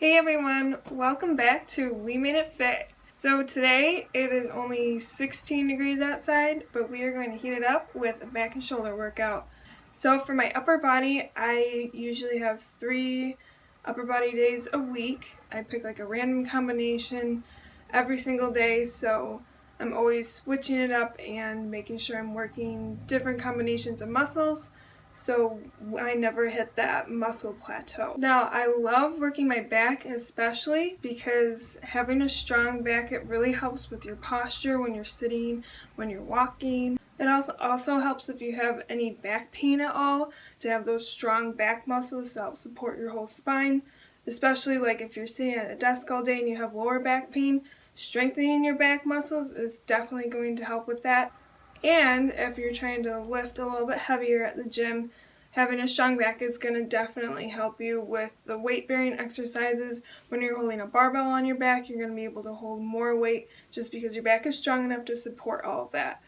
Hey everyone, welcome back to We Made It Fit. So today it is only 16 degrees outside, but we are going to heat it up with a back and shoulder workout. So for my upper body, I usually have 3 upper body days a week. I pick like a random combination every single day, so I'm always switching it up and making sure I'm working different combinations of muscles, so I never hit that muscle plateau. Now, I love working my back especially because having a strong back, it really helps with your posture when you're sitting, when you're walking. It also helps if you have any back pain at all, to have those strong back muscles to help support your whole spine, especially like if you're sitting at a desk all day and you have lower back pain. Strengthening your back muscles is definitely going to help with that. And if you're trying to lift a little bit heavier at the gym, having a strong back is going to definitely help you with the weight-bearing exercises. When you're holding a barbell on your back, you're going to be able to hold more weight just because your back is strong enough to support all of that.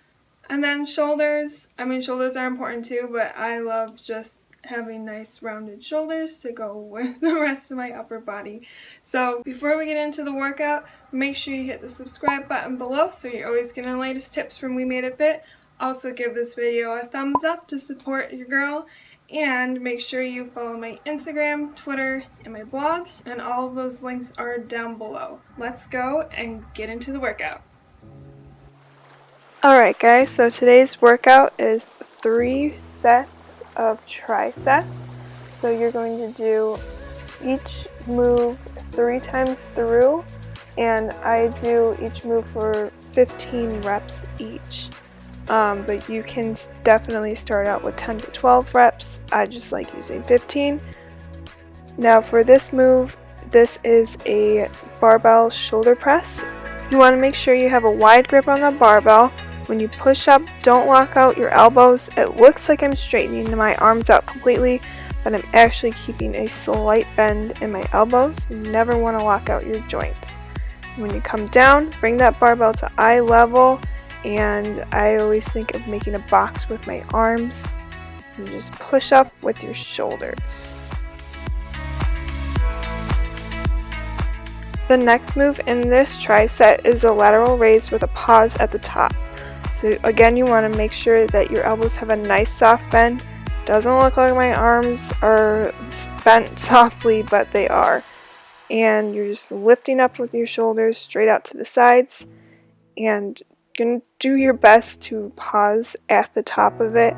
And then shoulders. Shoulders are important too, but I love just having nice rounded shoulders to go with the rest of my upper body. So before we get into the workout, make sure you hit the subscribe button below so you're always getting the latest tips from We Made It Fit. Also give this video a thumbs up to support your girl, and make sure you follow my Instagram, Twitter, and my blog, and all of those links are down below. Let's go and get into the workout. Alright guys, so today's workout is 3 sets of triceps. So you're going to do each move 3 times through, and I do each move for 15 reps each. But you can definitely start out with 10 to 12 reps. I just like using 15. Now for this move, this is a barbell shoulder press. You want to make sure you have a wide grip on the barbell. When you push up, don't lock out your elbows. It looks like I'm straightening my arms out completely, but I'm actually keeping a slight bend in my elbows. You never want to lock out your joints. When you come down, bring that barbell to eye level, and I always think of making a box with my arms. And just push up with your shoulders. The next move in this tricep is a lateral raise with a pause at the top. So again, you want to make sure that your elbows have a nice soft bend. Doesn't look like my arms are bent softly, but they are. And you're just lifting up with your shoulders straight out to the sides, and you're going to do your best to pause at the top of it.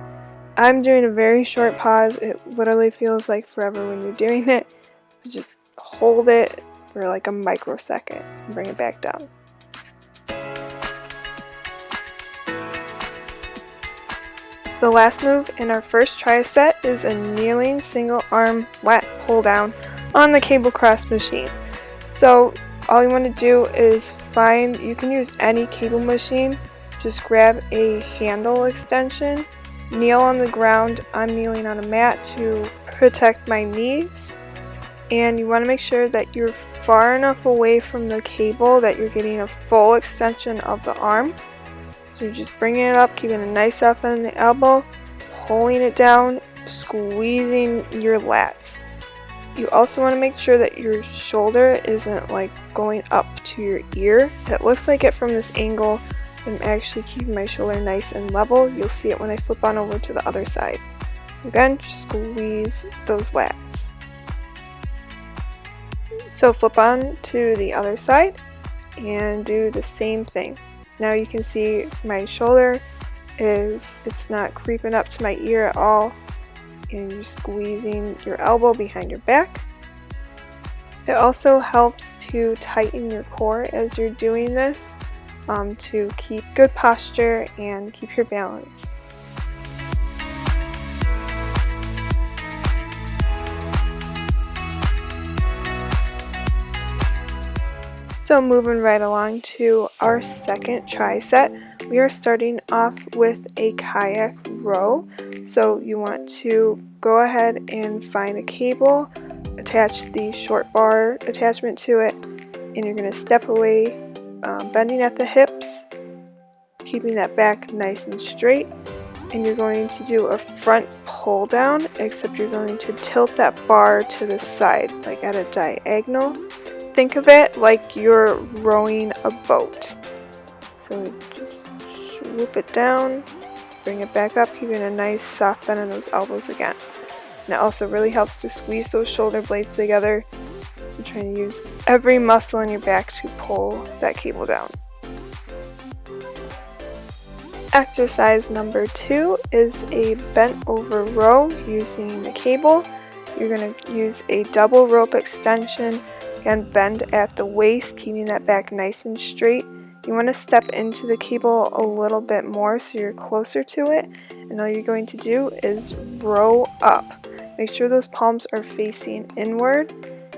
I'm doing a very short pause. It literally feels like forever when you're doing it. But just hold it for like a microsecond and bring it back down. The last move in our first tricep is a kneeling single arm lat pull down on the cable cross machine. So all you want to do is you can use any cable machine, just grab a handle extension, kneel on the ground. I'm kneeling on a mat to protect my knees, and you want to make sure that you're far enough away from the cable that you're getting a full extension of the arm. So you're just bringing it up, keeping a nice soft bend in the elbow, pulling it down, squeezing your lats. You also want to make sure that your shoulder isn't like going up to your ear. It looks like it from this angle, but I'm actually keeping my shoulder nice and level. You'll see it when I flip on over to the other side. So again, just squeeze those lats. So flip on to the other side and do the same thing. Now you can see my shoulder it's not creeping up to my ear at all, and you're squeezing your elbow behind your back. It also helps to tighten your core as you're doing this, to keep good posture and keep your balance. So moving right along to our second tricep, we are starting off with a kayak row. So you want to go ahead and find a cable, attach the short bar attachment to it, and you're going to step away, bending at the hips, keeping that back nice and straight. and you're going to do a front pull down, except you're going to tilt that bar to the side, like at a diagonal. Think of it like you're rowing a boat. So just swoop it down, bring it back up, keeping a nice soft bend in those elbows again. And it also really helps to squeeze those shoulder blades together. You're trying to use every muscle in your back to pull that cable down. Exercise number 2 is a bent over row using the cable. You're going to use a double rope extension. Again, bend at the waist, keeping that back nice and straight. You want to step into the cable a little bit more so you're closer to it. And all you're going to do is row up. Make sure those palms are facing inward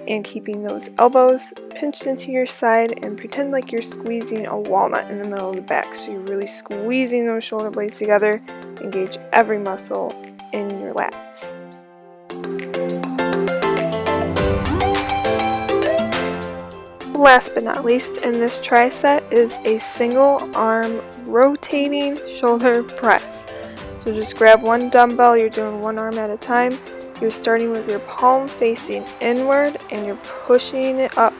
and keeping those elbows pinched into your side, and pretend like you're squeezing a walnut in the middle of the back. So you're really squeezing those shoulder blades together. Engage every muscle in your lats. Last but not least in this tri-set is a single arm rotating shoulder press. So just grab one dumbbell, you're doing one arm at a time. You're starting with your palm facing inward and you're pushing it up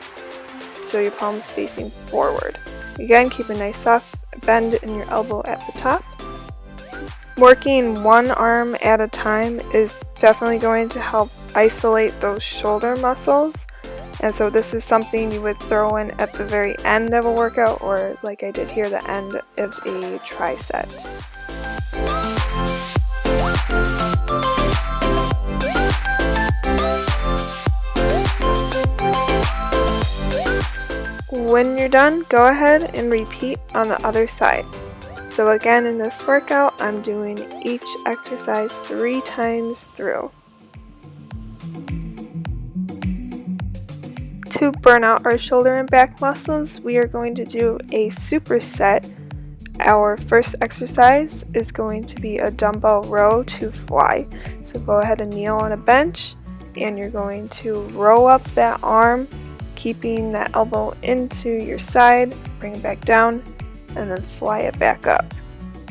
so your palm's facing forward. Again, keep a nice soft bend in your elbow at the top. Working one arm at a time is definitely going to help isolate those shoulder muscles. And so this is something you would throw in at the very end of a workout, or like I did here, the end of a tri-set. When you're done, go ahead and repeat on the other side. So again, in this workout, I'm doing each exercise 3 times through. To burn out our shoulder and back muscles, we are going to do a superset. Our first exercise is going to be a dumbbell row to fly. So go ahead and kneel on a bench, and you're going to row up that arm, keeping that elbow into your side, bring it back down, and then fly it back up,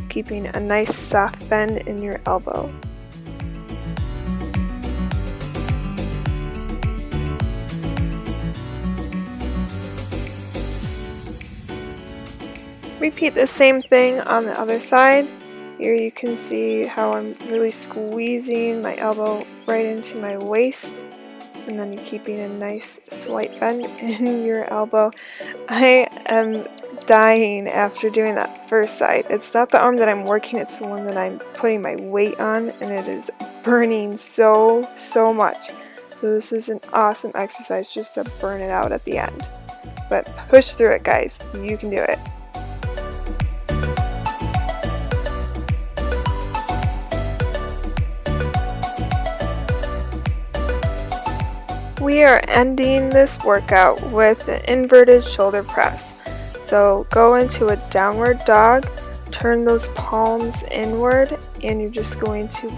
keeping a nice soft bend in your elbow. Repeat the same thing on the other side. Here you can see how I'm really squeezing my elbow right into my waist, and then you're keeping a nice slight bend in your elbow. I am dying after doing that first side. It's not the arm that I'm working, it's the one that I'm putting my weight on, and it is burning so much. So this is an awesome exercise just to burn it out at the end. But push through it, guys. You can do it. We are ending this workout with an inverted shoulder press. So go into a downward dog, turn those palms inward, and you're just going to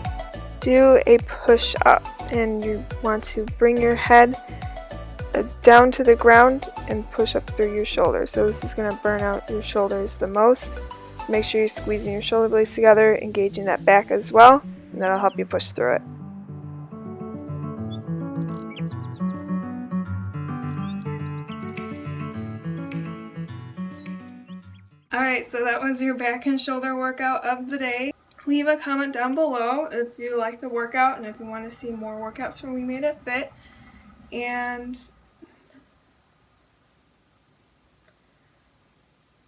do a push up. And you want to bring your head down to the ground and push up through your shoulders. So this is going to burn out your shoulders the most. Make sure you're squeezing your shoulder blades together, engaging that back as well, and that'll help you push through it. Alright, so that was your back and shoulder workout of the day. Leave a comment down below if you like the workout and if you want to see more workouts from We Made It Fit. And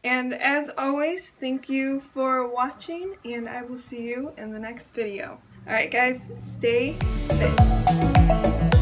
as always, thank you for watching, and I will see you in the next video. Alright guys, stay fit.